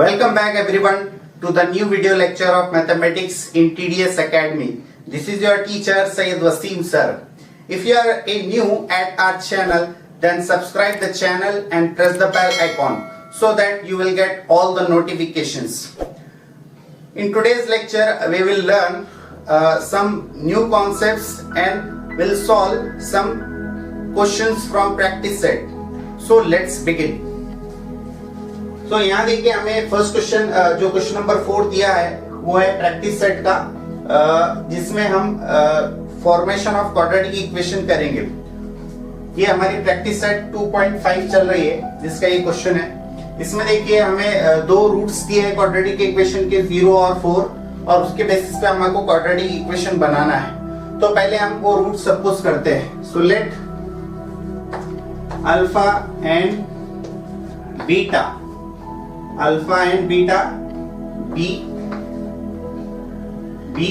Welcome back everyone to the new video lecture of mathematics in TDS Academy. This is your teacher Syed Wasim sir. If you are a new at our channel, then subscribe the channel and press the bell icon so that you will get all the notifications. In today's lecture, we will learn some new concepts and will solve some questions from practice set. So let's begin. तो यहाँ देखिए हमें first question जो question number 4 दिया है वो है practice set का, जिसमें हम फॉर्मेशन ऑफ क्वाड्रेटिक इक्वेशन करेंगे। ये हमारी प्रैक्टिस सेट 2.5 चल रही है जिसका ये क्वेश्चन है। इसमें देखिए हमें दो रूट्स दिए हैं क्वाड्रेटिक इक्वेशन के 0 और 4, और उसके बेसिस पे हमको क्वाड्रेटिक इक्वेशन बनाना है। तो पहले हम वो रूट सपोज करते हैं। So let alpha and beta be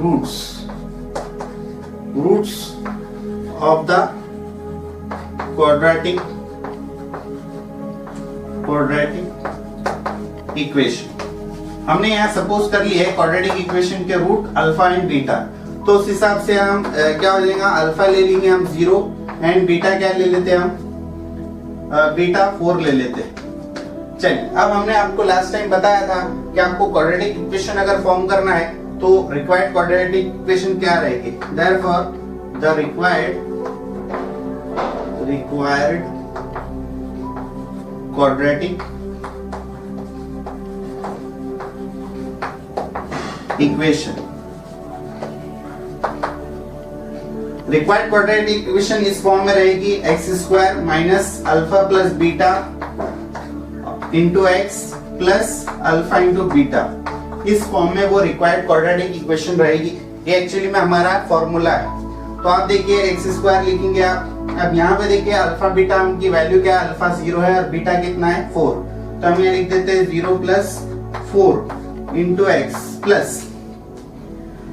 roots of the quadratic equation. हमने यहाँ सपोज कर लिया है क्वाड्रेटिक इक्वेशन के रूट अल्फा एंड बीटा। तो उस हिसाब से हम क्या हो जाएगा, अल्फा ले लेंगे हम 0 एंड बीटा क्या ले लेते हैं हम, बीटा 4 ले लेते हैं। चलिए, अब हमने आपको लास्ट टाइम बताया था कि आपको क्वाड्रेटिक इक्वेशन अगर फॉर्म करना है तो रिक्वायर्ड क्वाड्रेटिक इक्वेशन क्या रहेगी। Therefore the required quadratic equation इस फॉर्म में रहेगी x² minus alpha plus beta into x plus alpha into beta. इस फॉर्म में वो रिक्वायर्ड क्वाड्रेटिक इक्वेशन रहेगी। ये एक्चुअली में हमारा फॉर्मूला है। तो आप देखिए x² लिखेंगे आप। अब यहाँ पे देखिए अल्फा बीटा की वैल्यू क्या है, अल्फा 0 है और बीटा कितना है 4। तो हम ये लिख देते हैं 0 plus 4 into x plus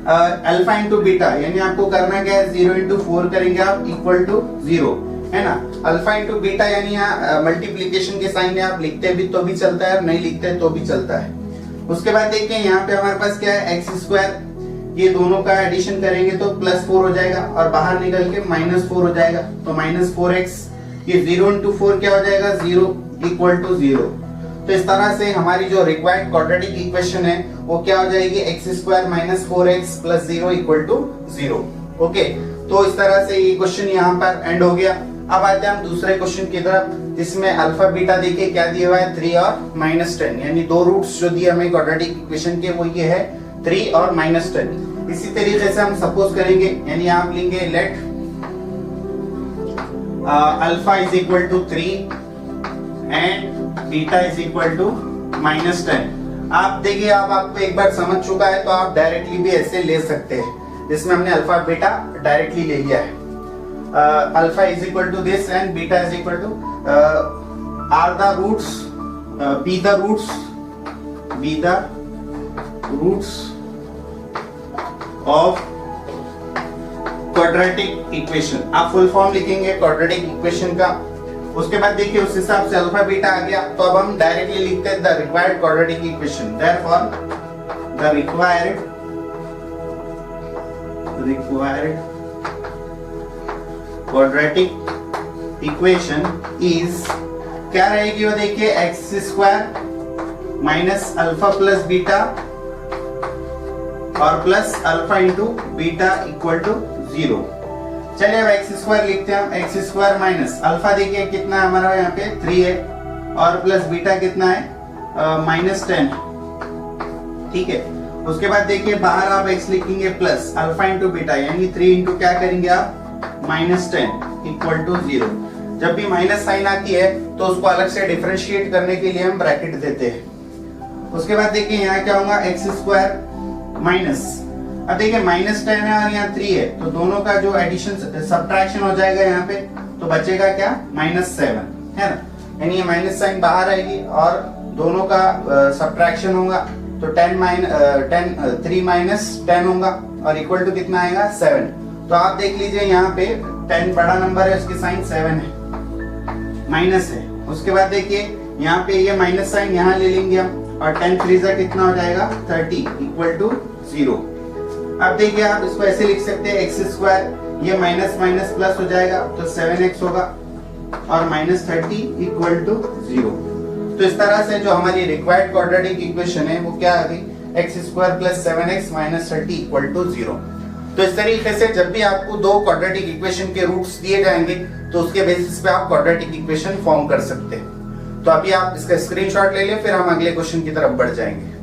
alpha into beta, यानी आपको करना क्या है, 0 इंटू 4 करेंगे आप इक्वल टू 0, है ना। अल्फा इंटू बीटा यानी यहाँ मल्टीप्लीकेशन के साइन में आप लिखते भी तो भी चलता है और नहीं लिखते तो भी चलता है। उसके बाद देखिए यहाँ पे हमारे पास क्या है, x², ये दोनों का एडिशन करेंगे तो +4 हो जाएगा और बाहर निकल के -4 हो जाएगा। तो -4x, ये 0 इंटू 4 क्या हो जाएगा, 0 इक्वल टू 0। तो इस तरह से हमारी जो रिक्वायर्ड क्वाड्रेटिक इक्वेशन है वो क्या हो जाएगी, x² minus 4x plus 0 equal to 0। Okay, तो इस तरह से ये क्वेश्चन यहाँ पर एंड हो गया। अब आते हैं हम दूसरे क्वेश्चन की तरफ, जिसमें अल्फा बीटा देखिए क्या दिया हुआ है, 3 और -10, यानी दो रूट्स जो दिए हमें क्वाड्रेटिक इक्वेशन के वो ये है 3 और -10। इसी तरीके से हम सपोज करेंगे, यानी आप लेंगे let alpha is equal to 3 and beta is equal to -10। आप देखिए, अब आपको एक बार समझ चुका है तो आप डायरेक्टली भी ऐसे ले सकते हैं, जिसमें हमने अल्फा बीटा डायरेक्टली ले लिया है। Alpha is equal to this and beta is equal to are the roots, be the roots of quadratic equation. आप फुल फॉर्म लिखेंगे क्वाड्रेटिक इक्वेशन का। उसके बाद देखिए उस हिसाब से अल्फा बीटा आ गया, तो अब हम डायरेक्टली लिखते हैं the required quadratic equation. Therefore the required quadratic equation is क्या रहेगी, वो देखिए x² minus alpha plus beta और plus alpha into beta equal to 0। चलिए अब x² लिखते हैं हम, x² माइनस अल्फा देखिए कितना है हमारा यहाँ पे 3 है और प्लस बीटा कितना है -10, ठीक है। उसके बाद देखिए बाहर आप x लिखेंगे प्लस अल्फा इंटू बीटा, यानी 3 इंटू क्या करेंगे आप -10 इक्वल टू 0। जब भी माइनस साइन आती है तो उसको अलग से डिफरेंशिएट करने के लिए हम ब्रैकेट देते हैं। उसके बाद देखिए यहाँ क्या होगा, x² माइनस, अब देखिए -10 है और यहाँ 3 है, तो दोनों का जो एडिशन सब्ट्रैक्शन हो जाएगा यहाँ पे, तो बचेगा क्या -7, है ना। यानी ये माइनस साइन बाहर आएगी और दोनों का सब्ट्रैक्शन होगा, तो 3 माइनस 10 होगा और इक्वल टू कितना आएगा 7। तो आप देख लीजिए यहाँ पे 10 बड़ा नंबर है, उसकी साइन 7 है, माइनस है। उसके बाद देखिए यहाँ पे ये माइनस साइन यहाँ ले लेंगे हम, और 10 3 कितना हो जाएगा 30 इक्वल टू 0। अब देखिए आप इसको ऐसे लिख सकते हैं एक्स स्क्वायर, ये माइनस माइनस प्लस हो जाएगा तो 7x होगा, और माइनस 30 इक्वल टू 0। तो इस तरह से जो हमारी रिक्वायर्ड क्वाड्रेटिक इक्वेशन है वो क्या आ गई, x square plus 7x minus 30 equal to 0। तो इस तरीके से जब भी आपको दो क्वाड्रेटिक इक्वेशन के रूट्स दिए जाएंगे तो उसके बेसिस पे आप क्वाड्रेटिक इक्वेशन फॉर्म कर सकते हैं। तो अभी आप इसका स्क्रीनशॉट ले लें, फिर हम अगले क्वेश्चन की तरफ बढ़ जाएंगे।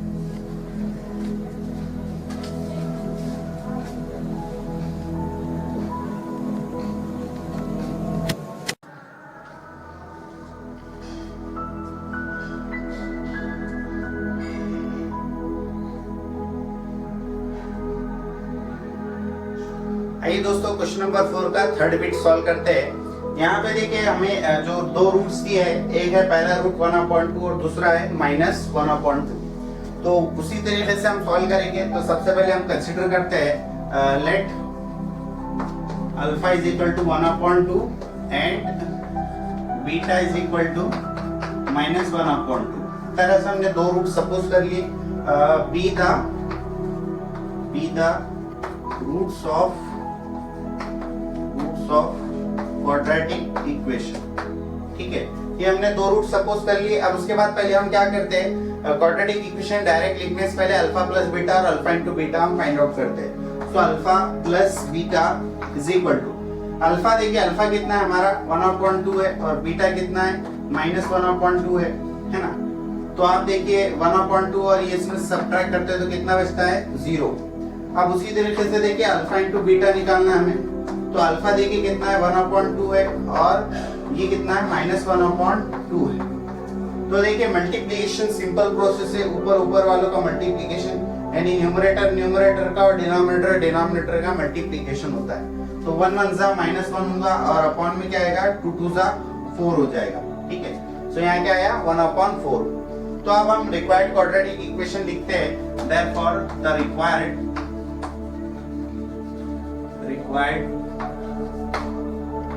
आइए दोस्तों क्वेश्चन नंबर 4 का थर्ड बिट सॉल्व करते हैं। यहाँ पे देखिए हमें जो दो रूट्स दिए है, एक है पहला रूट 1/2 और दूसरा है -1/2। तो उसी तरीके से हम सॉल्व करेंगे। तो सबसे पहले हम कंसीडर करते हैं let alpha is equal to 1/2 and beta is equal to -1/2। तरह से हमने दो रूट सपोज कर लिए, be the roots of quadratic equation. ठीक है, ये हमने दो रूट सपोज कर लिए। अब उसके बाद पहले हम क्या करते हैं, क्वाड्रेटिक इक्वेशन डायरेक्ट लिखने से पहले अल्फा प्लस बीटा और अल्फा इनटू बीटा हम फाइंड आउट करते हैं। तो alpha plus beta is equal to, alpha देखिए अल्फा कितना है हमारा 1/2 है, और बीटा कितना है -1/2 है ना। तो आप देखिए 1/2 और ये इसमें सब्ट्रैक्ट करते हैं तो कितना बचता है 0। अब उसी तरीके से देखिए अल्फा इनटू बीटा निकालना है हमें। तो अल्फा देखिए कितना है 1/2 है, और ये कितना है -1/2 है। तो देखिए मल्टीप्लिकेशन सिंपल प्रोसेस है, ऊपर ऊपर वालों का मल्टीप्लिकेशन, यानी न्यूमरेटर न्यूमरेटर का और डिनोमिनेटर डिनोमिनेटर का मल्टीप्लिकेशन होता है। तो 1 1 जा -1 होगा, और अपॉन में क्या आएगा 2 2 जा 4 हो जाएगा। ठीक है, तो यहाँ क्या आया 1/4। तो अब हम रिक्वायर्ड क्वाड्रेटिक इक्वेशन लिखते हैं। Therefore the required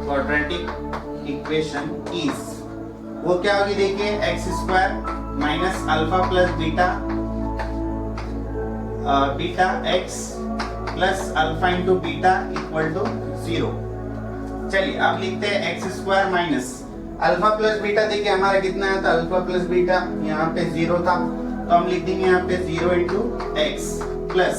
quadratic equation is, वो क्या होगी देखिए x square minus alpha plus beta beta x plus alpha into beta equal to 0। चलिए अब लिखते हैं x square minus alpha plus beta. देखिए हमारा कितना है, तो अल्फा प्लस बीटा यहाँ पे 0 था, तो हम लिख देंगे यहाँ पे 0 into x plus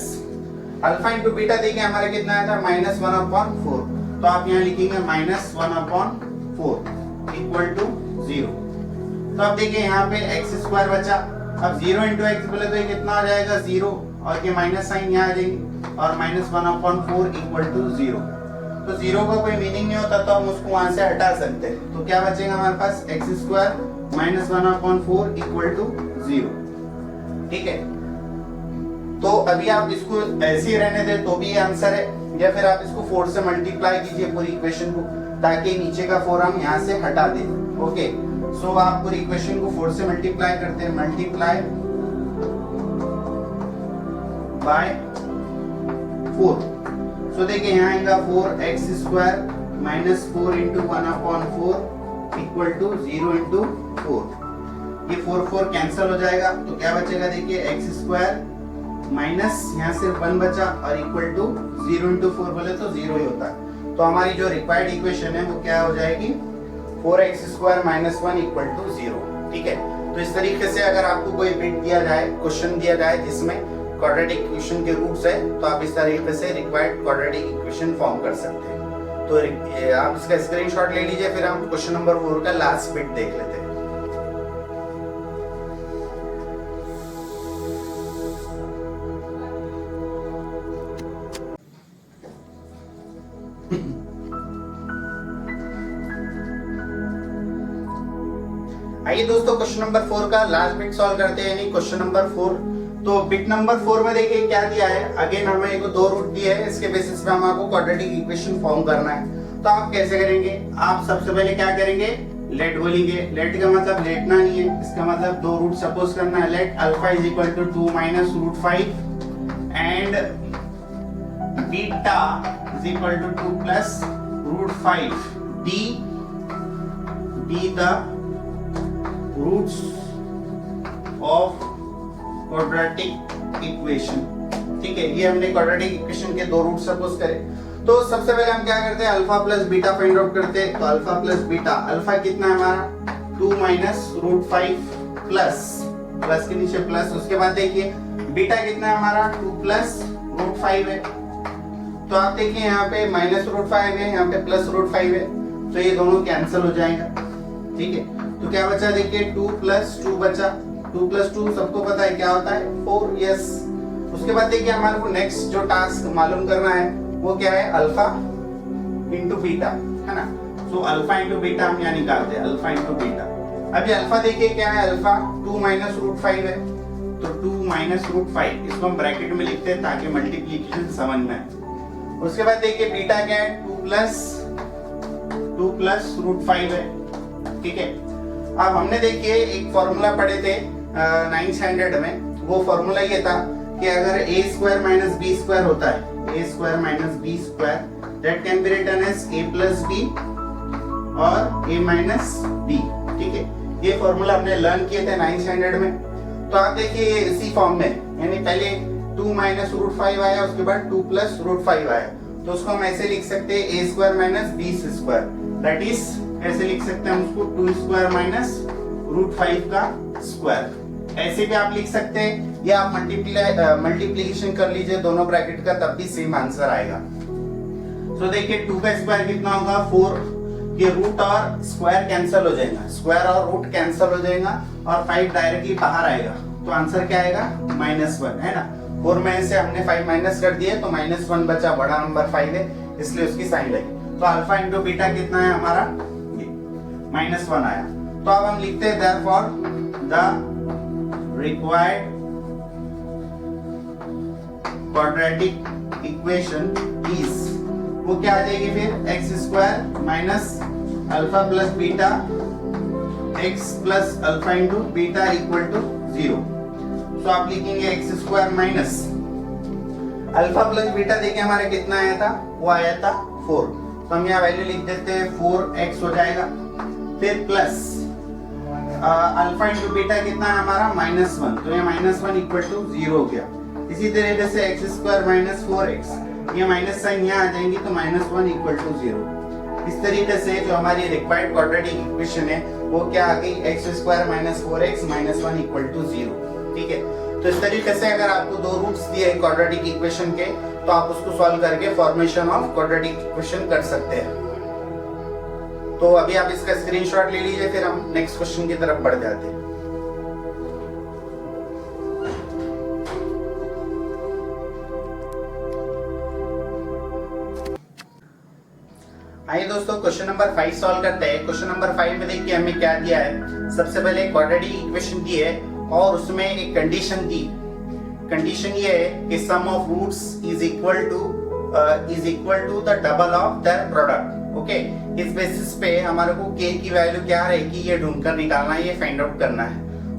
alpha into beta. देखिए हमारा कितना आया था -1/4, तो आप यहाँ लिखेंगे -1/4 इक्वल टू 0। तो अब देखिए यहाँ पे एक्स स्क्वायर बचा। अब 0 इंटू एक्स बोले तो ये कितना हो जाएगा 0, और ये माइनस साइन यहाँ आ जाएंगे, और -1/4 इक्वल टू 0। तो 0 का कोई मीनिंग नहीं होता, तो हम उसको वहां से हटा सकते हैं। तो क्या बचेगा हमारे पास एक्स स्क्वायर -1/4 इक्वल टू 0। ठीक है, तो अभी आप इसको ऐसे ही रहने दें तो भी आंसर है, या फिर आप इसको 4 से मल्टीप्लाई कीजिए पूरी इक्वेशन को, ताकि नीचे का 4 हम यहाँ से हटा दें। ओके, सो आप पूरी इक्वेशन को 4 से मल्टीप्लाई करते हैं, मल्टीप्लाई बाय 4। सो देखिए यहाँ आएगा 4x square minus 4 into 1/4 equal to 0 into 4। ये 4 4 कैंसिल हो जाएगा, तो क्या बचेगा देखिए एक्स स्क्वायर माइनस यहाँ सिर्फ 1 बचा, और इक्वल टू 0 इंटू 4 बोले तो 0 ही होता है। तो हमारी जो रिक्वायर्ड इक्वेशन है वो क्या हो जाएगी 4x square minus 1 equal to 0। ठीक है, तो इस तरीके से अगर आपको कोई बिट दिया जाए, क्वेश्चन दिया जाए जिसमें क्वाड्रेटिक इक्वेशन के रूट्स है, तो आप इस तरीके से रिक्वायर्ड क्वाड्रेटिक इक्वेशन फॉर्म कर सकते हैं। तो आप इसका स्क्रीनशॉट ले लीजिए, फिर हम क्वेश्चन नंबर 4 का लास्ट बिट देख लेते हैं। आइए दोस्तों क्वेश्चन नंबर 4 का लास्ट बिट सॉल्व करते हैं, यानी क्वेश्चन नंबर 4। तो बिट नंबर 4 में देखिए क्या दिया है, अगेन हमें एक दो रूट दिए है, इसके बेसिस पे हम आपको क्वाड्रेटिक इक्वेशन फॉर्म करना है। तो आप कैसे करेंगे, आप सबसे पहले क्या करेंगे, लेट बोलेंगे। लेट का मतलब लेटना नहीं है, इसका मतलब दो रूट सपोज करना है। Let alpha is equal to 2 minus √5 and beta is equal to 2 plus √5 be the roots of quadratic equation. ठीक है, ये हमने क्वाड्रेटिक इक्वेशन के दो रूट सपोज करे। तो सबसे पहले हम क्या करते हैं, alpha plus beta find out करते हैं। तो अल्फा प्लस बीटा, अल्फा कितना है हमारा 2 माइनस रूट 5 प्लस के नीचे प्लस, उसके बाद देखिए बीटा कितना है हमारा 2 प्लस रूट 5 है। तो आप देखिए यहाँ पे माइनस रूट 5 है, यहाँ पे प्लस रूट 5 है, तो ये दोनों कैंसिल हो जाएगा। ठीक है, तो क्या बचा देखिए 2 प्लस 2 बचा, 2 प्लस 2 सबको पता है क्या होता है 4। यस, उसके बाद देखिए हमारे को नेक्स्ट जो टास्क मालूम करना है वो क्या है, अल्फा इंटू बीटा, है ना। सो अल्फा इंटू बीटा हम यहाँ निकालते हैं, अल्फा इंटू बीटा। अभी अल्फा देखिए क्या है, अल्फा 2 माइनस रूट 5 है, तो 2 माइनस रूट 5 इसको हम ब्रैकेट में लिखते हैं ताकि मल्टीप्लिकेशन समझ में आए। उसके बाद देखिए बीटा क्या है 2 प्लस रूट 5 है। ठीक है, अब हमने देखिए एक फॉर्मूला पढ़े थे 9th स्टैंडर्ड में, वो फॉर्मूला ये था कि अगर a square minus b square होता है, a square minus b square, that can be written as a plus b और a माइनस b। ठीक है, ये फॉर्मूला हमने लर्न किए थे 9th स्टैंडर्ड में। तो आप देखिए ये इसी फॉर्म में, यानी पहले 2 माइनस रूट 5 आया, उसके बाद 2 प्लस रूट 5 आया, तो उसको हम ऐसे लिख सकते हैं a square minus b square, that is ऐसे लिख सकते हैं हम उसको 2 स्क्वायर माइनस रूट 5 का स्क्वायर। ऐसे भी आप लिख सकते हैं, या आप मल्टीप्लिकेशन कर लीजिए दोनों ब्रैकेट का, तब भी सेम आंसर आएगा। तो देखिए 2 का स्क्वायर कितना होगा 4, ये रूट और स्क्वायर कैंसिल हो जाएगा, स्क्वायर और रूट कैंसिल हो जाएगा और 5 डायरेक्टली बाहर आएगा, तो आंसर क्या आएगा -1, है ना। 4 में से हमने 5 माइनस कर दिए तो -1 बचा, बड़ा नंबर 5 है इसलिए उसकी साइन लगी। तो अल्फा इंटू बीटा कितना है हमारा, ये -1 आया। तो अब हम लिखते हैं therefore the required quadratic equation is, वो क्या आ जाएगी फिर x square minus alpha plus beta x plus alpha into beta equal to 0। तो आप लिखेंगे x square minus alpha plus beta, देखिए हमारे कितना आया था, वो आया था 4, तो हम यहाँ वैल्यू लिख देते हैं 4x हो जाएगा, फिर प्लस अल्फा इंटू बीटा कितना है हमारा -1, तो ये -1 इक्वल टू 0 हो गया। इसी तरीके से x स्क्वायर माइनस 4x, ये माइनस साइन यहाँ आ जाएंगी तो -1 इक्वल टू 0। इस तरीके से जो हमारी रिक्वायर्ड क्वाड्रेटिक इक्वेशन है वो क्या आ गई, x square minus 4x -1 equal to 0। ठीक है, तो इस तरीके से अगर आपको दो रूट्स दिए क्वाड्रेटिक इक्वेशन के, तो आप उसको सॉल्व करके फॉर्मेशन ऑफ क्वाड्रेटिक इक्वेशन कर सकते हैं। तो अभी आप इसका स्क्रीनशॉट ले लीजिए, फिर हम नेक्स्ट क्वेश्चन की तरफ बढ़ जाते हैं। आइए दोस्तों क्वेश्चन नंबर 5 सॉल्व करते हैं। क्वेश्चन नंबर 5 में देखिए हमें क्या दिया है, सबसे पहले क्वाड्रेटिक इक्वेशन दी है और उसमें एक कंडीशन दी। कंडीशन ये है कि sum of roots is equal to the double of their product. Okay, इस बेसिस पे हमारे को k की वैल्यू क्या रहेगी ये ढूंढकर निकालना है, ये फाइंड आउट करना है।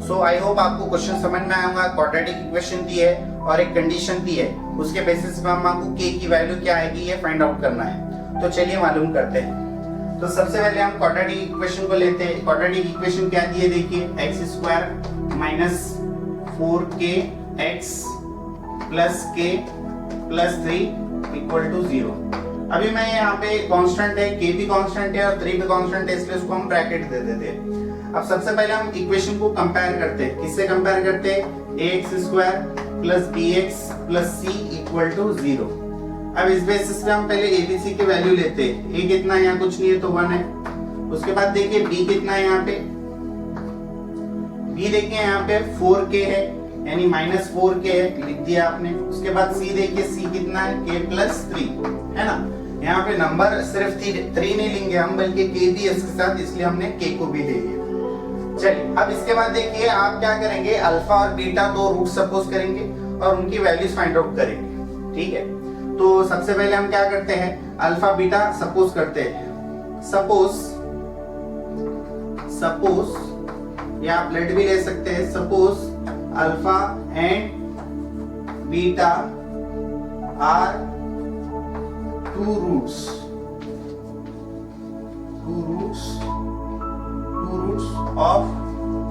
सो आई होप आपको क्वेश्चन समझ में आएगा। क्वाड्रेटिक इक्वेशन दी है और एक कंडीशन दी है, उसके बेसिस पे हमको k की वैल्यू क्या आएगी ये फाइंड आउट करना है। तो चलिए मालूम करते हैं। तो सबसे पहले हम क्वाड्रेटिक इक्वेशन को लेते हैं। क्वाड्रेटिक इक्वेशन क्या दी है देखिए, x square minus 4k x plus k plus 3 equal to 0। अभी मैं यहाँ पे कांस्टेंट है, k भी कांस्टेंट है और 3 भी कांस्टेंट है, इसलिए उसको हम ब्रैकेट दे देते हैं। अब सबसे पहले हम इक्वेशन को कंपेयर करते हैं। किससे कंपेयर करते हैं, ax square plus bx plus c equal to 0। अब इस बेसिस पे हम पहले abc की वैल्यू लेते हैं। a कितना है, यहाँ कुछ नहीं है तो 1 है। उसके बाद देखिए b कितना है, यहाँ पे b देखिए यहाँ पे 4k है, यानी -4k है, लिख दिया आपने। उसके बाद c देखिए c कितना है, k प्लस 3, है ना। यहाँ पे नंबर सिर्फ 3 नहीं लेंगे हम, बल्कि k भी है इसके साथ, इसलिए हमने k को भी ले लिया। चलिए अब इसके बाद देखिए आप क्या करेंगे, अल्फा और बीटा दो रूट सपोज करेंगे और उनकी वैल्यूज फाइंड आउट करेंगे। ठीक है, तो सबसे पहले हम क्या करते हैं, अल्फा बीटा सपोज करते हैं। सपोज या आप लेट भी ले सकते हैं। Suppose alpha and beta are two roots of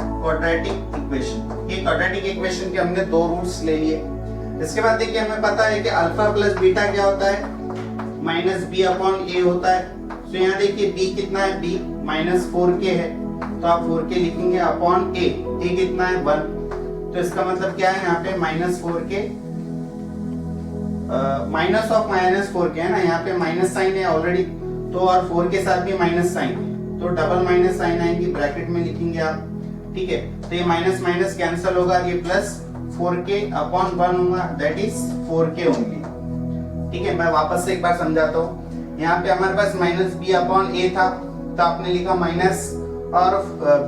quadratic equation. ये क्वाड्रेटिक इक्वेशन के हमने दो रूट्स ले लिए। इसके बाद देखिए हमें पता है कि अल्फा प्लस बीटा क्या होता है, माइनस बी अपॉन ए होता है। तो यहाँ देखिए b कितना है, b माइनस 4k है, तो आप 4k लिखेंगे अपॉन a कितना है 1, तो इसका मतलब क्या है यहाँ पे minus 4k, minus of minus 4k है ना, यहाँ पे माइनस साइन है ऑलरेडी, तो और 4 के साथ भी माइनस साइन है, तो डबल माइनस साइन आएंगी, ब्रैकेट में लिखेंगे आप, ठीक है। तो ये माइनस माइनस कैंसिल होगा, ये प्लस 4k अपॉन 1 होगा, दैट इज 4k ओनली, ठीक है। मैं वापस से एक बार समझाता हूँ। यहाँ पे हमारे पास माइनस बी अपॉन ए था, तो आपने लिखा माइनस, और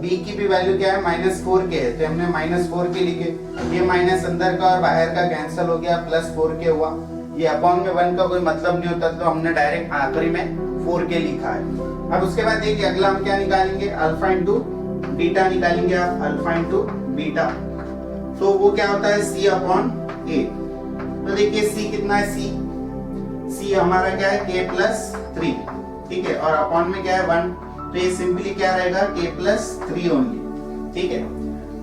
b की भी वैल्यू क्या है, माइनस 4k है, तो हमने माइनस 4k लिखे, ये माइनस अंदर का और बाहर का कैंसिल हो गया, प्लस 4k हुआ। ये अपॉन में 1 का कोई मतलब नहीं होता, तो हमने डायरेक्ट आखिरी में 4k लिखा है। अब उसके बाद देखिए अगला हम क्या निकालेंगे, अल्फा इंटू बीटा निकालेंगे आप, अल्फा इंटू बीटा, तो वो क्या होता है c अपॉन a। तो देखिए c कितना है, c हमारा क्या है k प्लस 3, ठीक है, और अपॉन में क्या है 1, तो ये सिंपली क्या रहेगा k प्लस 3 ओनली, ठीक है।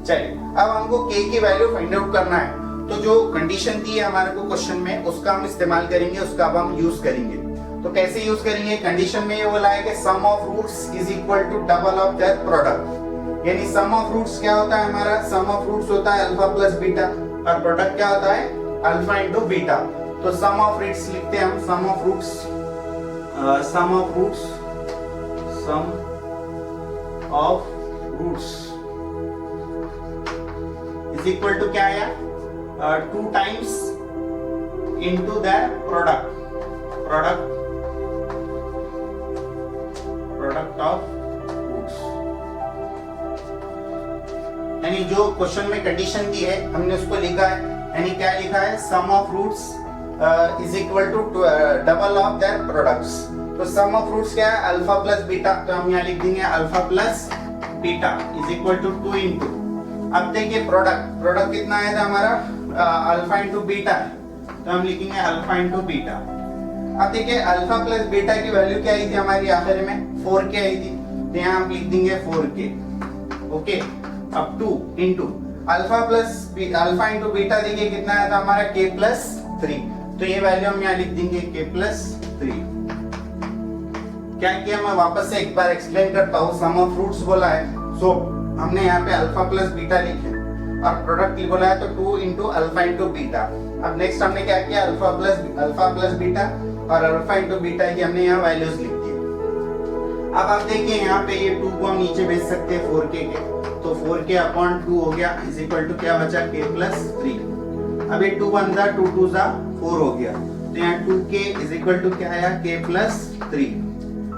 चलिए अब हमको k की वैल्यू फाइंड आउट करना है, तो जो कंडीशन दी है हमारे को क्वेश्चन में उसका हम इस्तेमाल करेंगे, उसका अब हम यूज करेंगे। तो कैसे यूज करेंगे, कंडीशन में ये बोला है कि sum of roots is equal to double of their product, यानी सम ऑफ रूट्स क्या होता है हमारा, सम ऑफ रूट्स होता है अल्फा प्लस बीटा, और प्रोडक्ट क्या होता है अल्फा इंटू बीटा। तो सम ऑफ रूट्स लिखते हैं हम, sum of roots is equal to क्या है, 2 times into the product of roots, यानी जो क्वेश्चन में कंडीशन दी है हमने उसको लिखा है, यानी क्या लिखा है, sum of roots is equal to double of their products. तो सम ऑफ रूट्स क्या है, अल्फा प्लस बीटा, तो हम यहाँ लिख देंगे alpha plus beta is equal to 2 into, अब देखिए प्रोडक्ट कितना आया था हमारा, अल्फा इंटू बीटा है, तो हम लिखेंगे अल्फा इंटू बीटा। अब देखिए अल्फा प्लस बीटा की वैल्यू क्या आई थी हमारी आखिर में, 4k आई थी, तो यहाँ हम लिख देंगे 4k, ओके। अब 2 इंटू अल्फा इंटू बीटा देखिए कितना आया था हमारा, k प्लस 3, तो ये वैल्यू हम यहाँ लिख देंगे k प्लस 3। क्या किया, मैं वापस से एक बार एक्सप्लेन करता हूँ। सम ऑफ रूट्स बोला है, सो हमने यहाँ पे अल्फा प्लस बीटा लिखे, और प्रोडक्ट बोला है तो 2 इंटू अल्फा इंटू बीटा। अब नेक्स्ट हमने क्या किया, अल्फा प्लस बीटा और अल्फा इंटू बीटा की हमने यहाँ वैल्यूज लिख दी। अब आप देखिए यहाँ पे ये 2 को हम नीचे भेज सकते हैं 4k के, तो 4k अपॉन 2 हो गया इज इक्वल टू क्या बचा, k प्लस 3। अब ये 2 1 जा 2 2 जा 4 हो गया, तो यहाँ 2k इज इक्वल टू क्या आया, k प्लस 3।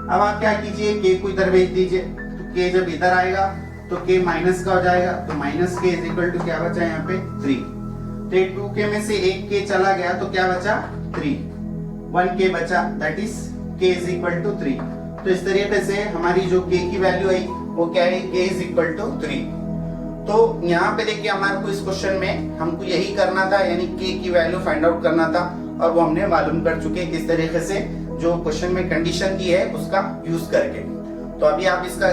अब आप क्या कीजिए, k को इधर भेज दीजिए, तो k जब इधर आएगा तो k माइनस का हो जाएगा, तो minus k is equal to क्या बचा यहाँ पे 3। तो 2k में से 1k चला गया तो क्या बचा 3, 1k बचा, that is k is equal to 3। तो इस तरीके से हमारी जो k की वैल्यू आई वो क्या है, k इज इक्वल टू 3। तो यहाँ पे देखिए हमारे को इस क्वेश्चन में हमको यही करना था, यानी k की वैल्यू फाइंड आउट करना था, और वो हमने मालूम कर चुके किस तरीके से जो क्वेश्चन में कंडीशन दी है उसका यूज करके। तो अभी आप इसका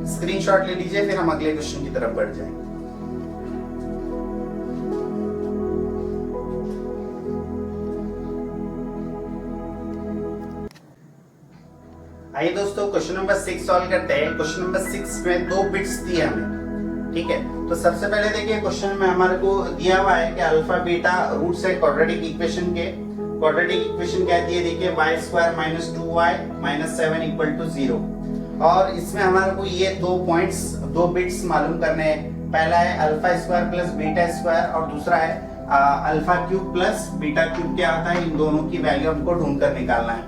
स्क्रीनशॉट ले लीजिए, फिर हम अगले क्वेश्चन की तरफ बढ़ जाएंगे। आइए दोस्तों क्वेश्चन नंबर 6 सॉल्व करते हैं। क्वेश्चन नंबर 6 में 2 बिट्स दिए हमें, ठीक है। तो सबसे पहले देखिए क्वेश्चन में हमारे को दिया हुआ है कि अल्फा बीटा रूट्स है क्वाड्रेटिक इक्वेशन के। क्वाड्रेटिक इक्वेशन क्या दी है, देखिए y² - 2y - 7 = 0, और इसमें हमारे को ये 2 बिट्स मालूम करने हैं। पहला है alpha square plus beta square, और दूसरा है alpha cube plus beta cube क्या आता है, इन दोनों की वैल्यू हमको ढूंढ कर निकालना है।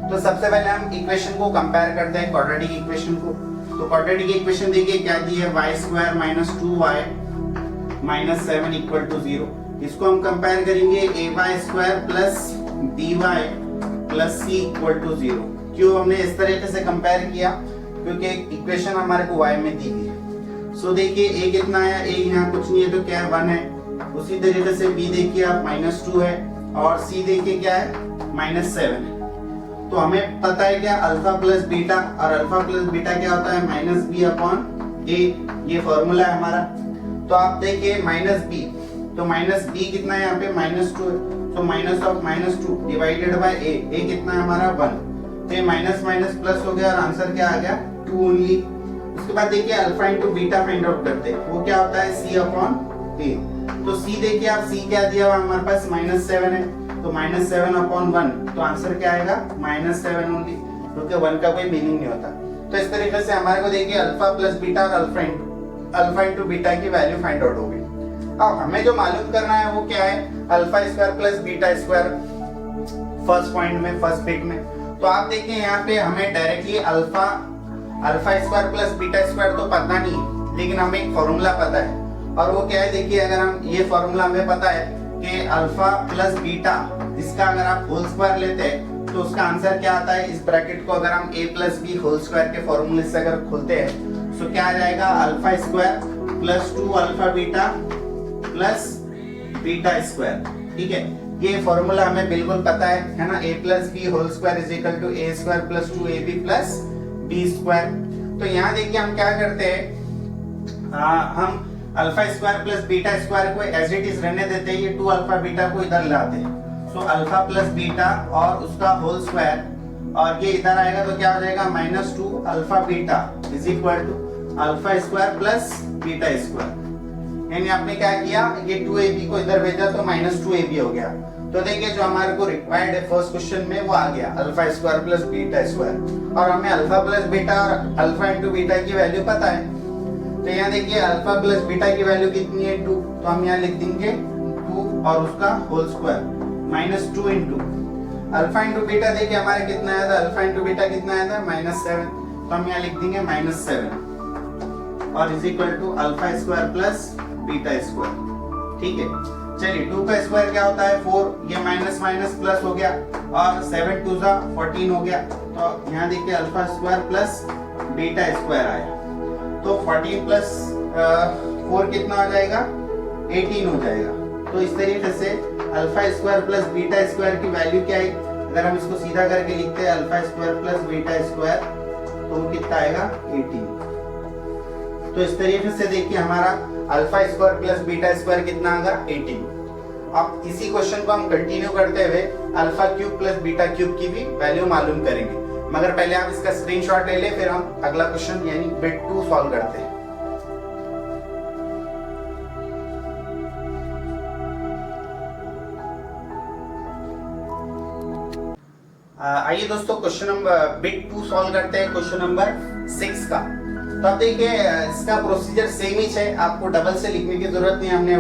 तो सबसे पहले हम इक्वेशन को कंपेयर करते हैं, क्वाड्रेटिक इक्वेशन को। तो क्वाड्रेटिक इक्वेशन देखिए क्या दी है, y² - 2y - 7 = 0। इसको हम कंपेयर करेंगे ay² plus by plus c = 0। क्यों हमने इस तरीके से कंपेयर किया, क्योंकि इक्वेशन हमारे को y में दी गई है। सो देखिए a कितना है, a यहाँ कुछ नहीं है तो क्या है 1 है। उसी तरीके से b देखिए आप -2 है, और c देखिए क्या है -7 है। तो हमें पता है क्या, अल्फा प्लस बीटा, और अल्फा प्लस बीटा क्या होता है -b/a ए, ये फॉर्मूला है हमारा। तो आप देखिए माइनस बी, तो माइनस बी कितना है यहाँ पे -2 है, तो माइनस ऑफ -2 डिवाइडेड बाय ए कितना है हमारा 1। तो ये माइनस माइनस प्लस हो गया और आंसर क्या आ गया 2 ओनली। उसके बाद देखिए alpha into beta find out करते हैं, वो क्या होता है सी अपॉन ए। तो सी देखिए आप, सी क्या दिया हुआ हमारे पास -7 है, तो -7 अपॉन 1, तो आंसर क्या आएगा -7 ओनली, क्योंकि 1 का कोई मीनिंग नहीं होता। तो इस तरीके से हमारे को देखिए अल्फा प्लस बीटा और अल्फा इंटू बीटा की वैल्यू फाइंड आउट हो गई। अब हमें जो मालूम करना है वो क्या है, alpha square plus beta square first point में, फर्स्ट बिट में। तो आप देखिए यहाँ पे हमें directly alpha square plus beta square तो पता नहीं है, लेकिन हमें एक फॉर्मूला पता है, और वो क्या है देखिए, अगर हम ये फॉर्मूला हमें पता है कि अल्फा प्लस बीटा, इसका अगर आप होल स्क्वायर लेते हैं तो उसका आंसर क्या आता है, इस ब्रैकेट को अगर हम a plus B whole square के फॉर्मूले से अगर खोलते हैं तो क्या आ जाएगा, alpha square plus 2 alpha beta plus beta square. ठीक है, ये फॉर्मूला हमें बिल्कुल पता है ना, a plus B whole square is equal to a square plus 2ab plus b square. तो यहाँ देखिए हम क्या करते हैं, हम alpha square plus beta square को एज इट इज रहने देते हैं, ये 2 अल्फा बीटा को इधर लाते हैं। सो अल्फा प्लस बीटा और उसका होल स्क्वायर, और ये इधर आएगा तो क्या हो जाएगा -2 alpha beta is equal to alpha square plus beta square. यानी आपने क्या किया, ये 2ab को इधर भेजा तो -2ab हो गया। तो देखिए जो हमारे को रिक्वायर्ड है फर्स्ट क्वेश्चन में वो आ गया, alpha square plus beta square, और हमें अल्फा प्लस बीटा और अल्फा इंटू बीटा की वैल्यू पता है। तो यहाँ देखिए अल्फा प्लस बीटा की वैल्यू कितनी है 2, तो हम यहाँ लिख देंगे 2 और उसका whole square -2 into alpha into beta. देखिए हमारे कितना आया था, अल्फा इंटू बीटा कितना आया था -7, तो हम यहाँ लिख देंगे -7 और is equal to alpha square plus beta square. ठीक है, चलिए 2 का स्क्वायर क्या होता है 4, ये माइनस माइनस प्लस हो गया, और 7 2 14 हो गया। तो यहाँ देखिए alpha square plus beta square आया, तो 14 प्लस 4 कितना हो जाएगा 18 हो जाएगा। तो इस तरीके से alpha square plus beta square की वैल्यू क्या है, अगर हम इसको सीधा करके लिखते हैं alpha square plus beta square, तो वो कितना आएगा 18। तो इस तरीके से देखिए हमारा alpha square plus beta square कितना आएगा 18। अब इसी क्वेश्चन को हम कंटिन्यू करते हुए alpha cube plus beta cube की भी वैल्यू मालूम करेंगे, मगर पहले आप इसका स्क्रीनशॉट ले ले, फिर हम अगला क्वेश्चन यानी बिट 2 सॉल्व करते हैं। आइए दोस्तों क्वेश्चन नंबर बिट 2 सॉल्व करते हैं, क्वेश्चन नंबर 6 का। तो अब देखिए इसका प्रोसीजर सेम ही है, आपको डबल से लिखने की जरूरत नहीं, हमने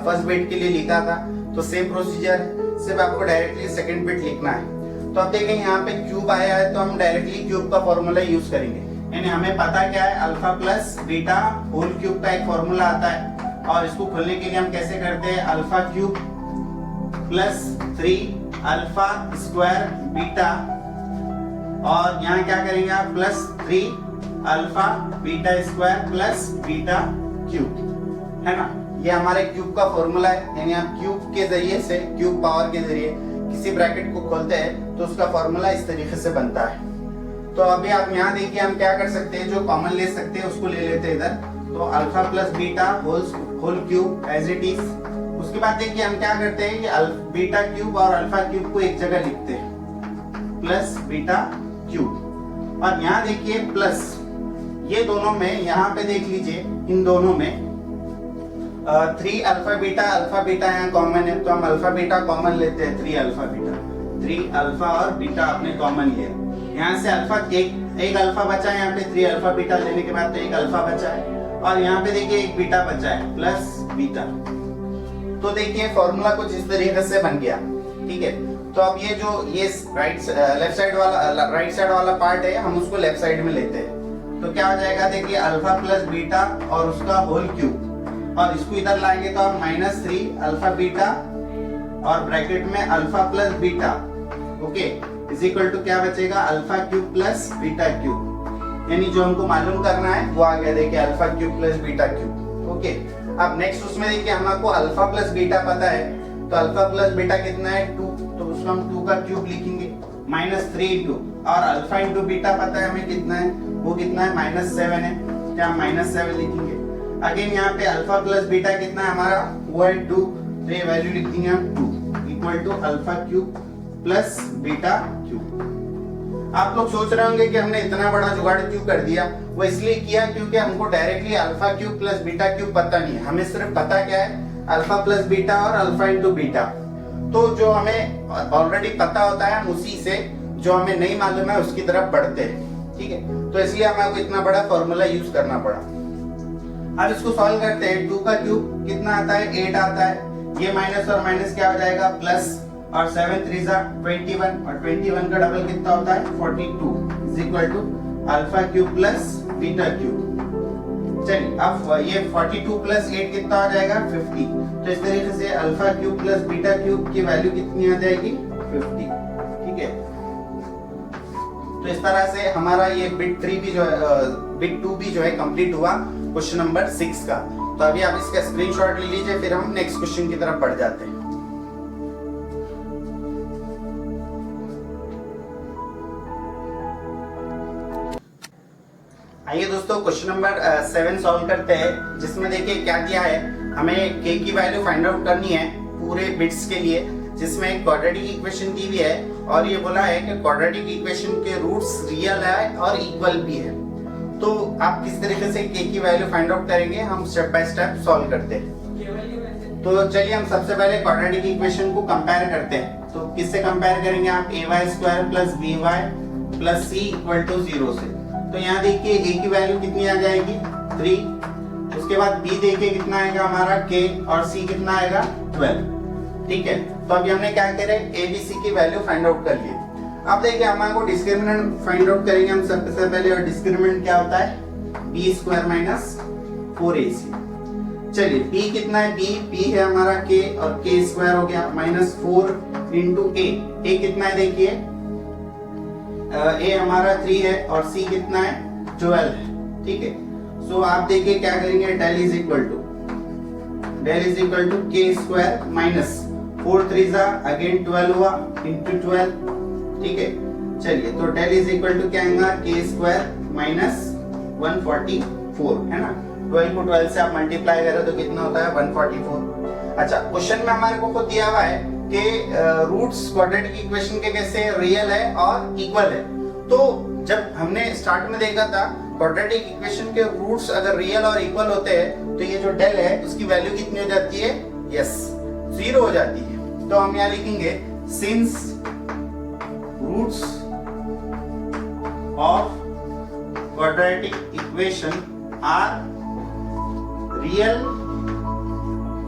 फर्स्ट बिट के लिए लिखा था तो सेम प्रोसीजर, सिर्फ आपको डायरेक्टली सेकंड बिट लिखना है। तो अब देखिए यहाँ पे क्यूब आया है, तो हम डायरेक्टली क्यूब का फॉर्मूला यूज करेंगे, यानी हमें पता क्या है alpha plus beta whole cube का एक फॉर्मूला आता है, और इसको खोलने के लिए हम कैसे करते हैं, alpha cube plus 3 alpha square beta, और यहाँ क्या करेंगे आप plus 3 alpha beta square plus beta cube, है ना। ये हमारे क्यूब का फॉर्मूला है, यानी आप क्यूब के जरिए से, क्यूब पावर के जरिए किसी ब्रैकेट को खोलते हैं तो उसका फॉर्मूला इस तरीके से बनता है। तो अभी आप यहाँ देखिए हम क्या कर सकते हैं, जो कॉमन ले सकते हैं उसको ले लेते हैं इधर, तो alpha plus beta whole cube as it is. उसके बाद देखिए हम क्या करते हैं, ये बीटा क्यूब और अल्फा क्यूब को एक जगह लिखते हैं, प्लस बीटा क्यूब, और यहाँ देखिए प्लस, ये दोनों में यहाँ पे देख लीजिए इन दोनों में 3 अल्फा बीटा यहाँ कॉमन है, तो हम अल्फा बीटा कॉमन लेते हैं, 3 अल्फा और बीटा आपने कॉमन लिया, यहाँ से अल्फा एक अल्फा बचा है, यहाँ पे 3 अल्फा बीटा लेने के बाद तो एक अल्फा बचा है, और यहाँ पे देखिए एक बीटा बचा है प्लस बीटा। तो देखिए फॉर्मूला कुछ इस तरीके से बन गया। ठीक है, तो अब ये जो ये राइट साइड वाला पार्ट है, हम उसको लेफ्ट साइड में लेते हैं, तो क्या हो जाएगा देखिए अल्फा प्लस बीटा और उसका होल क्यूब, और इसको इधर लाएंगे तो हम -3 अल्फा बीटा और ब्रैकेट में alpha plus beta, okay, is equal to क्या बचेगा alpha cube plus beta cube, यानी जो हमको मालूम करना है वो आ गया देखिए alpha cube plus beta cube. Okay, अब नेक्स्ट उसमें देखिए हमको अल्फा प्लस बीटा पता है, तो अल्फा प्लस बीटा कितना है 2, तो उसको हम 2 का क्यूब लिखेंगे, -3 इंटू, और अल्फा इंटू बीटा पता है हमें कितना है, वो कितना है -7 है, क्या -7 लिखेंगे। अगेन यहाँ पे अल्फा प्लस बीटा कितना है हमारा, वो है 2, तो ये वैल्यू लिख देंगे हम 2 equal to alpha cube plus beta cube. आप लोग सोच रहे होंगे कि हमने इतना बड़ा जुगाड़ क्यों कर दिया, वो इसलिए किया क्योंकि हमको directly alpha cube plus beta cube पता नहीं है, हमें सिर्फ पता क्या है अल्फा प्लस बीटा और अल्फा इंटू बीटा। तो जो हमें ऑलरेडी पता होता है हम उसी से जो हमें नहीं मालूम है उसकी तरफ बढ़ते हैं, ठीक है। तो इसलिए हमें को इतना बड़ा फॉर्मूला यूज करना पड़ा। अब इसको सॉल्व करते हैं। 2 का क्यूब कितना आता है, 8 आता है। ये माइनस और माइनस क्या हो जाएगा, प्लस, और 7 3 जा 21, और 21 का डबल कितना होता है 42 is equal to alpha cube plus beta cube. चलिए अब ये 42 प्लस 8 कितना हो जाएगा 50। तो इस तरीके से alpha cube plus beta cube की वैल्यू कितनी आ जाएगी 50, ठीक है। तो इस तरह से हमारा ये बिट 3 भी जो है बिट 2 भी जो है कंप्लीट हुआ क्वेश्चन नंबर 6 का। तो अभी आप इसका स्क्रीनशॉट ले लीजिए, फिर हम नेक्स्ट क्वेश्चन की तरफ बढ़ जाते हैं। आइए दोस्तों क्वेश्चन नंबर 7 सॉल्व करते हैं, जिसमें देखिए क्या दिया है, हमें k की वैल्यू फाइंड आउट करनी है पूरे बिट्स के लिए, जिसमें क्वाड्रेटिक इक्वेशन दी हुई है और ये बोला है कि क्वाड्रेटिक इक्वेशन के रूट्स रियल है और इक्वल भी है। तो आप किस तरीके से k की वैल्यू फाइंड आउट करेंगे, हम स्टेप बाय स्टेप सॉल्व करते हैं। तो चलिए हम सबसे पहले क्वाड्रेटिक इक्वेशन को कंपेयर करते हैं। तो किससे कंपेयर करेंगे आप, ay² plus by plus c equal to 0 से। तो यहाँ देखिए a की वैल्यू कितनी आ जाएगी 3, उसके बाद b देखिए कितना आएगा हमारा k, और c कितना आएगा 12, ठीक है। तो अभी हमने क्या करे, a b c की वैल्यू फाइंड आउट कर ली। अब देखिए हमारे को डिस्क्रिमिनेंट फाइंड आउट करेंगे हम सबसे पहले, और डिस्क्रिमिनेंट क्या होता है b² माइनस 4ac। चलिए b कितना है, b है हमारा k, और k² हो गया माइनस 4 इंटू a कितना है देखिए a हमारा 3 है, और c कितना है 12 है, ठीक है। सो आप देखिए क्या करेंगे, del is equal to k² minus 4 3 जा अगेन 12 हुआ इंटू 12, ठीक है। चलिए तो डेल इज इक्वल टू क्या आएगा k² माइनस 144, है ना। 12 को 12 से आप मल्टीप्लाई करें तो कितना होता है 144। अच्छा, क्वेश्चन में हमारे को दिया हुआ है कि रूट्स क्वाड्रेटिक इक्वेशन के कैसे रियल है और इक्वल है। तो जब हमने स्टार्ट में देखा था क्वाड्रेटिक इक्वेशन के रूट्स अगर रियल और इक्वल होते हैं तो ये जो डेल है उसकी वैल्यू कितनी हो जाती है, यस 0 हो जाती है। तो हम यहाँ लिखेंगे since roots of quadratic equation are real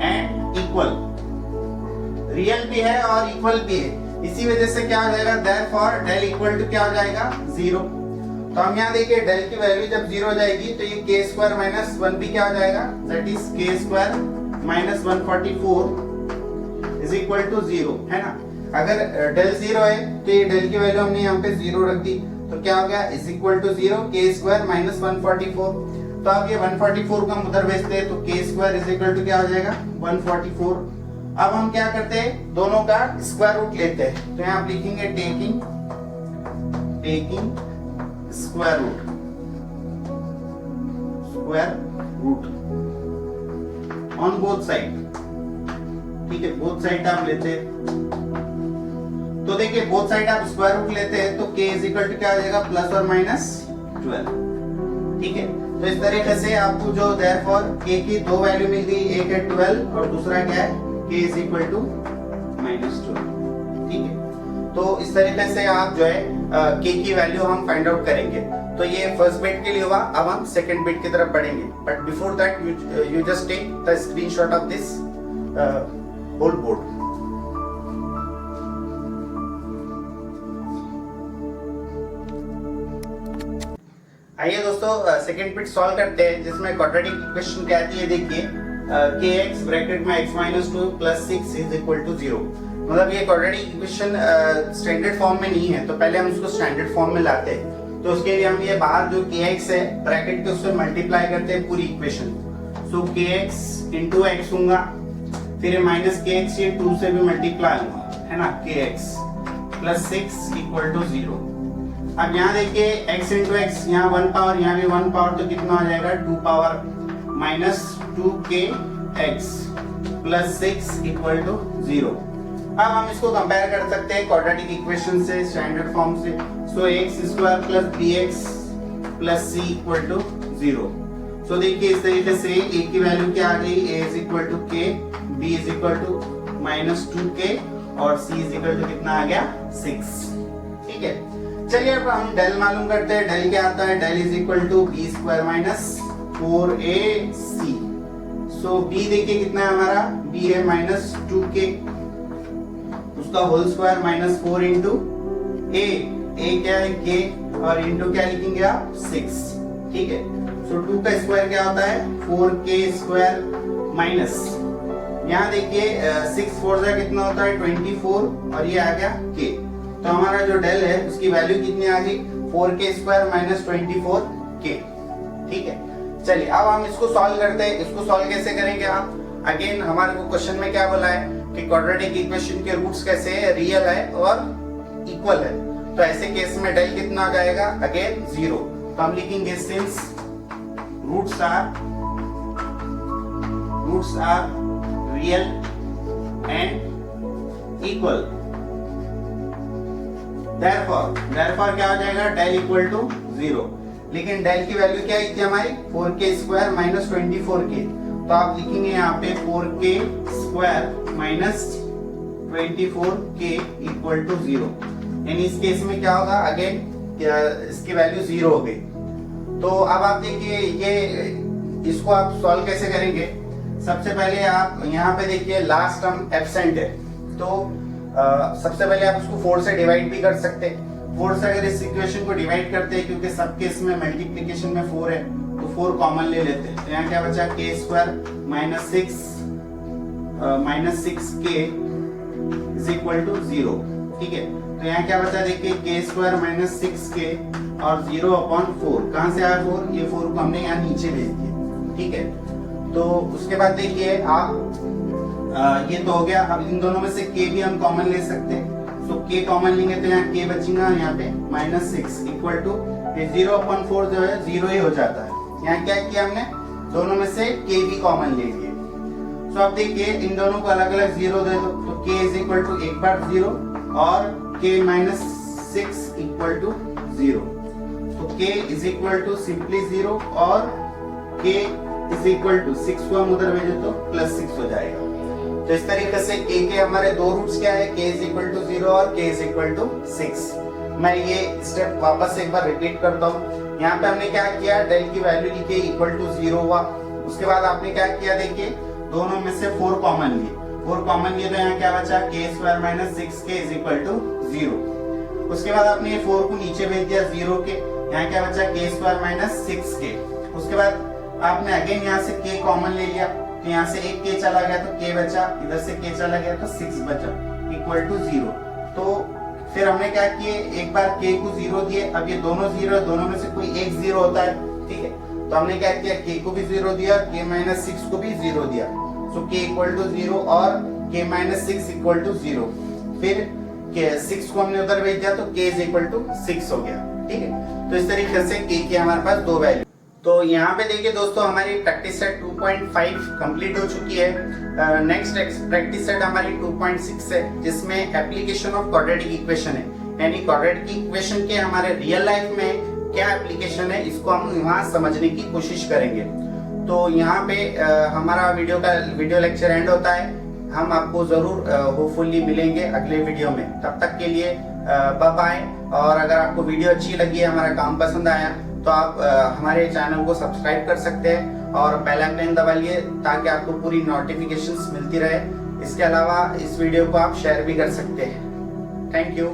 and equal, real भी है और इक्वल भी है, इसी वजह से क्या हो जाएगा, देयरफॉर डेल इक्वल टू क्या हो जाएगा 0। तो हम यहाँ देखिए डेल की वैल्यू जब 0 हो जाएगी तो ये k² माइनस 1 भी क्या हो जाएगा, that is k² minus 144 is equal to 0, है ना। अगर डेल 0 है तो ये डेल की वैल्यू हमने यहाँ पे 0 रख दी, तो क्या हो गया is equal to 0 k² minus 144। तो अब ये 144 को हम उधर भेजते हैं तो k² इज इक्वल टू क्या हो जाएगा 144। अब हम क्या करते हैं, दोनों का स्क्वायर रूट लेते हैं। तो यहाँ आप लिखेंगे taking square root on both side, ठीक है। बोथ साइड आप लेते हैं तो देखिए बोथ साइड आप स्क्वायर रूट लेते हैं तो k इज इक्वल टू क्या हो जाएगा प्लस और माइनस 12, ठीक है। तो इस तरीके से आपको जो देयरफॉर k की दो वैल्यू मिल गई, एक है 12 और दूसरा क्या है k इज इक्वल टू -12, ठीक है। तो इस तरीके से आप जो है k की वैल्यू हम फाइंड आउट करेंगे। तो ये फर्स्ट बिट के लिए हुआ। अब हम सेकंड बिट की तरफ बढ़ेंगे, but before that you just take the screenshot of this whole board. आइए दोस्तों सेकंड बिट सॉल्व करते हैं, जिसमें क्वाड्रेटिक इक्वेशन क्या आती है देखिए, kx ब्रैकेट में x minus 2 plus 6 is equal to 0। मतलब ये क्वाड्रेटिक इक्वेशन स्टैंडर्ड फॉर्म में नहीं है, तो पहले हम उसको स्टैंडर्ड फॉर्म में लाते हैं। तो उसके लिए हम ये बाहर जो kx है ब्रैकेट के उससे मल्टीप्लाई करते हैं पूरी इक्वेशन। सो kx इंटू x होगा, फिर माइनस kx ये 2 से भी मल्टीप्लाई होगा, है ना, kx प्लस 6 इक्वल टू 0। अब यहाँ देखिए x इंटू एक्स, यहाँ 1 पावर, यहाँ भी 1 पावर, तो कितना हो जाएगा 2 power minus 2k x plus 6 equal to 0। अब हम इसको कंपेयर कर सकते हैं क्वाड्रेटिक इक्वेशन से, स्टैंडर्ड फॉर्म से। So x square plus b x plus c equal to 0। So देखिए इस तरीके से a की वैल्यू क्या आ गई, a is equal to k, b is equal to minus 2k और c इज इक्वल टू कितना आ गया 6। ठीक है, चलिए अब हम डेल मालूम करते हैं। डेल क्या आता है, del is equal to B square minus 4ac। So b देखिए कितना है हमारा, b है माइनस 2k, उसका whole square minus 4 into a क्या है k और इंटू क्या लिखेंगे आप 6। ठीक है, सो 2 का स्क्वायर क्या होता है 4k स्क्वायर माइनस, यहाँ देखिए 6 4 जा कितना होता है 24 और ये आ गया k। तो हमारा जो डेल है उसकी वैल्यू कितनी आ गई 4k स्क्वायर माइनस 24k। ठीक है, चलिए अब हम इसको सॉल्व करते हैं। इसको सॉल्व कैसे करेंगे आप, अगेन हमारे को क्वेश्चन में क्या बोला है कि क्वाड्रेटिक इक्वेशन के रूट्स कैसे है, रियल है और इक्वल है। तो ऐसे केस में डेल कितना आ जाएगा, अगेन 0। तो हम लिखेंगे since roots are real and equal, therefore क्या हो जाएगा डेल इक्वल टू 0। लेकिन डेल की वैल्यू क्या आई थी हमारी 4k स्क्वायर माइनस 24k, तो आप लिखेंगे यहाँ पे 4k square minus 24k equal to 0। यानी इस केस में क्या होगा, अगेन इसकी वैल्यू 0 हो गई। तो अब आप देखिए ये इसको आप सॉल्व कैसे करेंगे। सबसे पहले आप यहाँ पे देखिए लास्ट टर्म एब्सेंट है, तो सबसे पहले आप इसको 4 से डिवाइड भी कर सकते हैं। 4 से अगर इस इक्वेशन को डिवाइड करते हैं, क्योंकि सब केस में मल्टीप्लिकेशन में 4 है, तो 4 कॉमन ले लेते हैं। तो यहाँ क्या बचा k square minus 6k is equal to 0। ठीक है, तो यहाँ क्या बचा देखिए k स्क्वायर माइनस 6k और 0 अपॉन 4। कहाँ से आया 4, ये 4 को हमने यहाँ नीचे भेज दिया। ठीक है, तो उसके बाद देखिए आप ये तो हो गया। अब इन दोनों में से k भी हम कॉमन ले सकते हैं। तो k कॉमन लेंगे तो यहाँ k बचेगा, यहाँ पे माइनस 6 इक्वल टू 0 अपॉन 4 जो है 0 ही हो जाता है। यहाँ क्या किया हमने, दोनों में से k भी कॉमन ले लिए। तो अब देखिए इन दोनों को अलग अलग 0 दे दो, तो k इज इक्वल टू एक बार 0 और k माइनस 6 इक्वल टू 0। तो k is equal to simply 0 और k इज इक्वल टू 6 को हम उधर भेजे तो प्लस 6 हो जाएगा। तो इस तरीके से k के हमारे दो रूट्स क्या है, k इज इक्वल टू 0 और k इज इक्वल टू 6। मैं ये स्टेप वापस एक बार रिपीट करता हूँ। यहाँ पे हमने क्या किया, डेल की वैल्यू लिखी इक्वल टू 0 हुआ। उसके बाद आपने क्या किया, देखिए दोनों में से 4 कॉमन लिए। 4 कॉमन लिए तो यहाँ क्या बचा, k square minus 6k is equal to 0। उसके बाद आपने ये 4 को नीचे भेज दिया 0 के, यहाँ क्या बचा k स्क्वायर माइनस 6k। उसके बाद आपने अगेन यहाँ से k कॉमन ले लिया, तो यहाँ से एक k चला गया तो k बचा, इधर से k चला गया तो 6 बचा इक्वल टू 0। तो फिर हमने क्या किए, एक बार k को 0 दिए। अब ये दोनों 0, दोनों में से कोई एक 0 होता है। ठीक है, तो हमने क्या किया, k को भी 0 दिया, k माइनस 6 को भी 0 दिया। सो k इक्वल टू 0 और k माइनस 6 इक्वल टू 0। फिर 6 को हमने उधर भेज दिया तो k इज इक्वल टू 6 हो गया। ठीक है, तो इस तरीके से k की हमारे पास दो वैल्यू। तो यहाँ पे देखिए दोस्तों हमारी प्रैक्टिस सेट 2.5 कंप्लीट हो चुकी है। नेक्स्ट प्रैक्टिस सेट हमारी 2.6 है, जिसमें एप्लीकेशन ऑफ क्वाड्रेटिक इक्वेशन है। यानी क्वाड्रेटिक इक्वेशन के हमारे रियल लाइफ में क्या एप्लीकेशन है, इसको हम यहाँ समझने की कोशिश करेंगे। तो यहाँ पे हमारा वीडियो लेक्चर एंड होता है। हम आपको जरूर होपफुली मिलेंगे अगले वीडियो में। तब तक के लिए बाय बाय। और अगर आपको वीडियो अच्छी लगी, हमारा काम पसंद आया, तो आप हमारे चैनल को सब्सक्राइब कर सकते हैं और बेल आइकन दबा लिए, ताकि आपको पूरी नोटिफिकेशंस मिलती रहे। इसके अलावा इस वीडियो को आप शेयर भी कर सकते हैं। Thank you.